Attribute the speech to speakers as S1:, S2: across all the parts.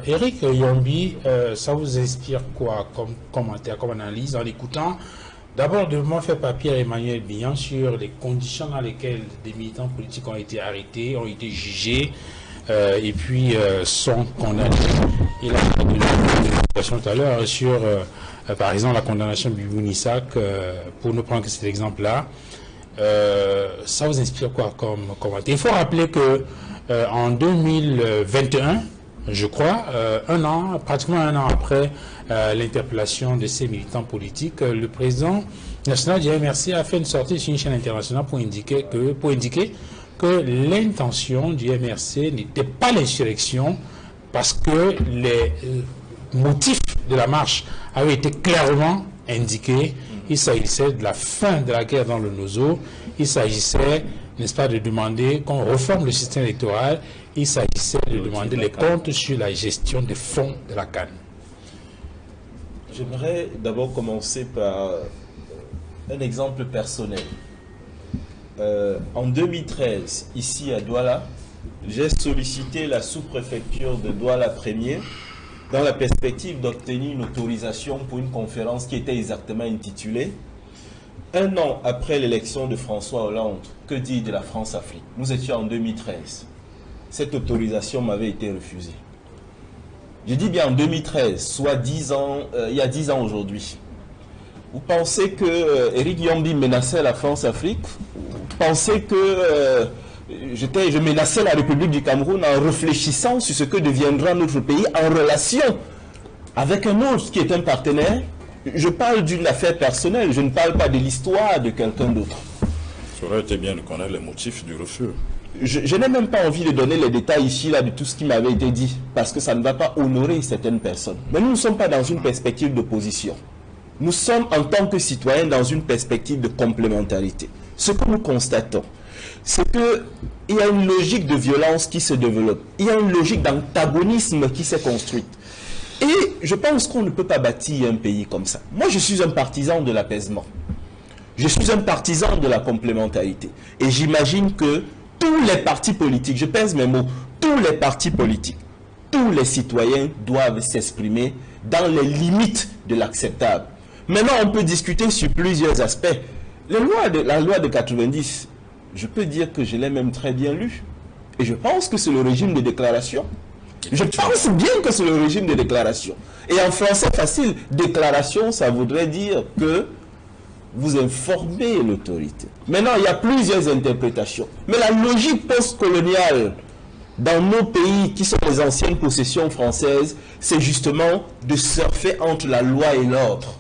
S1: Eric Yombi, ça vous inspire quoi comme commentaire, comme analyse en l'écoutant? D'abord, de moi faire papier à Emmanuel Bihan sur les conditions dans lesquelles des militants politiques ont été arrêtés, ont été jugés et puis sont condamnés. Il a fait une explication tout à l'heure sur, par exemple, la condamnation de Bibou Nissak, pour ne prendre que cet exemple-là. Ça vous inspire quoi comme commentaire? Il faut rappeler que en 2021, je crois, pratiquement un an après l'interpellation de ces militants politiques, le président national du MRC a fait une sortie sur une chaîne internationale pour indiquer que l'intention du MRC n'était pas l'insurrection parce que les motifs de la marche avaient été clairement indiqués. Il s'agissait de la fin de la guerre dans le Nozo, il s'agissait, n'est-ce pas, de demander qu'on réforme le système électoral. Il s'agissait de demander les comptes sur la gestion des fonds de la CAN.
S2: J'aimerais d'abord commencer par un exemple personnel. En 2013, ici à Douala, j'ai sollicité la sous-préfecture de Douala 1er dans la perspective d'obtenir une autorisation pour une conférence qui était exactement intitulée « Un an après l'élection de François Hollande, que dit de la France-Afrique ?» Nous étions en 2013. Cette autorisation m'avait été refusée. Je dis bien en 2013, soit 10 ans, il y a 10 ans aujourd'hui. Vous pensez que Eric Yombi menaçait la France-Afrique? Vous pensez que je menaçais la République du Cameroun en réfléchissant sur ce que deviendra notre pays en relation avec un autre qui est un partenaire? Je parle d'une affaire personnelle, je ne parle pas de l'histoire de quelqu'un d'autre.
S3: Ça aurait été bien de connaître les motifs du refus.
S2: Je n'ai même pas envie de donner les détails ici là de tout ce qui m'avait été dit, parce que ça ne va pas honorer certaines personnes. Mais nous ne sommes pas dans une perspective d'opposition. Nous sommes en tant que citoyens dans une perspective de complémentarité. Ce que nous constatons, c'est qu'il y a une logique de violence qui se développe. Il y a une logique d'antagonisme qui s'est construite. Et je pense qu'on ne peut pas bâtir un pays comme ça. Moi, je suis un partisan de l'apaisement. Je suis un partisan de la complémentarité. Et j'imagine que tous les partis politiques, je pèse mes mots, tous les partis politiques, tous les citoyens doivent s'exprimer dans les limites de l'acceptable. Maintenant, on peut discuter sur plusieurs aspects. La loi de 90, je peux dire que je l'ai même très bien lue. Et je pense que c'est le régime de déclaration. Je pense bien que c'est le régime de déclaration. Et en français facile, déclaration, ça voudrait dire que vous informez l'autorité. Maintenant, il y a plusieurs interprétations. Mais la logique postcoloniale dans nos pays qui sont les anciennes possessions françaises, c'est justement de surfer entre la loi et l'ordre.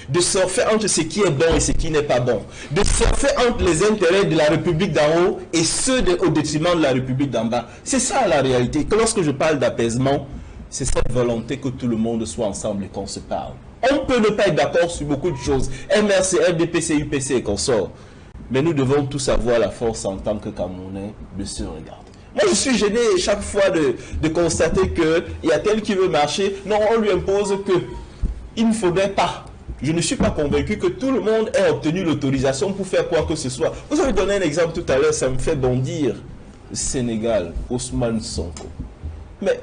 S2: De surfer entre ce qui est bon et ce qui n'est pas bon. De surfer entre les intérêts de la République d'en haut et ceux au détriment de la République d'en bas. C'est ça la réalité. Que lorsque je parle d'apaisement, c'est cette volonté que tout le monde soit ensemble et qu'on se parle. On peut ne pas être d'accord sur beaucoup de choses. MRC, FDPC, UPC et consorts. Mais nous devons tous avoir la force en tant que Camerounais de se regarder. Moi, je suis gêné chaque fois de constater qu'il y a tel qui veut marcher. Non, on lui impose qu'il ne faudrait pas. Je ne suis pas convaincu que tout le monde ait obtenu l'autorisation pour faire quoi que ce soit. Vous avez donné un exemple tout à l'heure, ça me fait bondir. Sénégal, Ousmane Sonko. Mais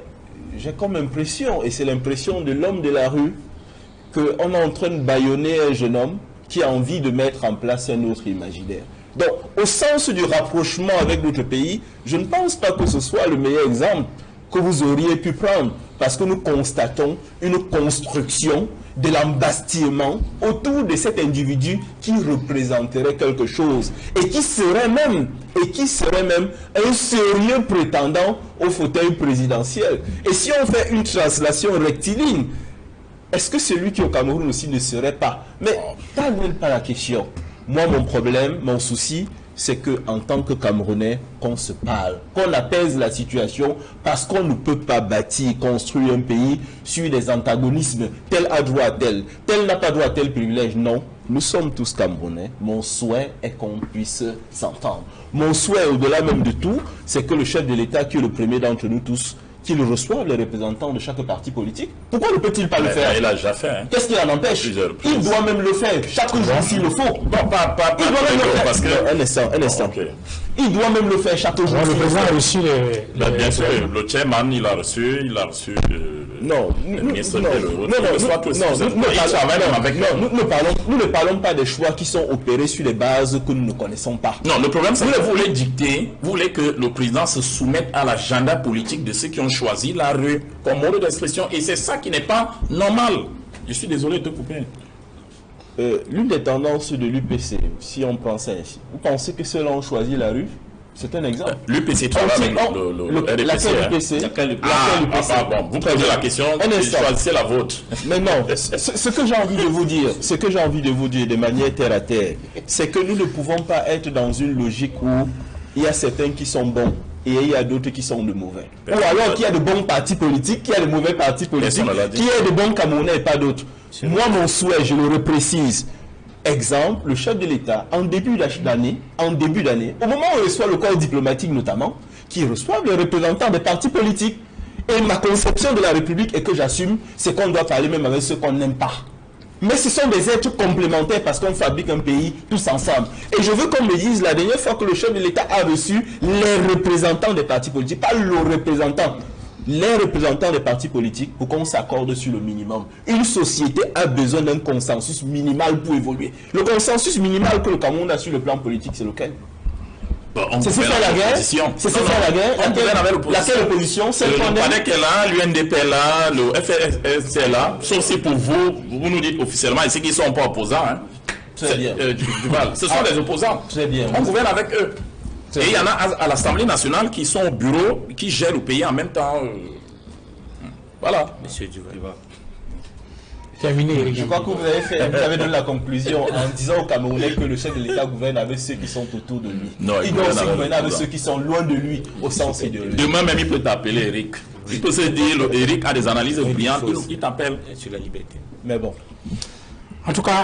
S2: j'ai comme impression, et c'est l'impression de l'homme de la rue, qu'on est en train de bâillonner un jeune homme qui a envie de mettre en place un autre imaginaire. Donc, au sens du rapprochement avec notre pays, je ne pense pas que ce soit le meilleur exemple que vous auriez pu prendre, parce que nous constatons une construction de l'embastillement autour de cet individu qui représenterait quelque chose et qui serait même un sérieux prétendant au fauteuil présidentiel. Et si on fait une translation rectiligne, est-ce que celui qui au Cameroun aussi ne serait pas? Mais ça n'est pas la question. Moi, mon problème, mon souci, c'est qu'en tant que Camerounais, qu'on se parle, qu'on apaise la situation, parce qu'on ne peut pas bâtir, construire un pays sur des antagonismes, tel a droit à tel n'a pas droit à tel privilège. Non, nous sommes tous Camerounais. Mon souhait est qu'on puisse s'entendre. Mon souhait, au-delà même de tout, c'est que le chef de l'État, qui est le premier d'entre nous tous, qu'il reçoive les représentants de chaque parti politique. Pourquoi ne peut-il pas le faire?
S3: Il l'a déjà fait. Hein.
S2: Qu'est-ce qui en empêche? Il doit même le faire. Chaque jour s'il le faut.
S3: Non, pas
S2: il doit même le faire.
S3: parce que...
S2: Non, un instant.
S3: Okay.
S2: Il doit même le faire chaque jour.
S1: Le président a reçu
S3: bien sûr, le chairman, il a reçu le ministre de l'Euro.
S2: Nous ne parlons pas des choix qui sont opérés sur les bases que nous ne connaissons pas.
S4: Non, le problème c'est que vous voulez dicter, vous voulez que le président se soumette à l'agenda politique de ceux qui ont choisi la rue comme mode d'expression, et c'est ça qui n'est pas normal. Je suis désolé de te couper.
S2: L'une des tendances de l'UPC, si on prend ça ici, vous pensez que ceux-là ont choisi la rue? C'est un exemple.
S4: L'UPC travaille avec le RDPC. Bon, vous posez la question, choisissez la vôtre.
S2: Mais non, ce que j'ai envie de vous dire, de manière terre à terre, c'est que nous ne pouvons pas être dans une logique où il y a certains qui sont bons et il y a d'autres qui sont de mauvais. Ou alors qu'il y a de bons partis politiques, qu'il y a de mauvais partis politiques, qu'il y a de bons Camerounais et pas d'autres. Moi, mon souhait, je le reprécise. Exemple, le chef de l'État, en début d'année, au moment où il reçoit le corps diplomatique notamment, qui reçoit les représentants des partis politiques. Et ma conception de la République, et que j'assume, c'est qu'on doit parler même avec ceux qu'on n'aime pas. Mais ce sont des êtres complémentaires parce qu'on fabrique un pays tous ensemble. Et je veux qu'on me dise, la dernière fois que le chef de l'État a reçu les représentants des partis politiques, pas le représentant, les représentants des partis politiques, pour qu'on s'accorde sur le minimum. Une société a besoin d'un consensus minimal pour évoluer. Le consensus minimal que le Cameroun a sur le plan politique, c'est lequel? C'est faire la guerre. C'est faire la guerre. Laquelle opposition?
S4: Le PADEC est là, l'UNDP est là, le FRS est là. Sauf si pour vous nous dites officiellement, et ceux qui ne sont pas opposants, hein, ce sont des opposants.
S2: Très bien.
S4: On gouverne avec eux. Et il y en a à l'Assemblée nationale qui sont au bureau, qui gèrent le pays en même temps. Voilà.
S5: Monsieur Duval.
S1: Terminé.
S2: Je crois que vous avez donné la conclusion en disant aux Camerounais que le chef de l'État gouverne avec ceux qui sont autour de lui.
S4: Non,
S2: il doit aussi gouverner avec ceux qui sont loin de lui, au sens idéologique.
S4: Demain même, il peut t'appeler Eric. Il peut se dire, Eric a des analyses brillantes, il t'appelle.
S5: Sur la liberté.
S2: Mais bon.
S1: En tout cas,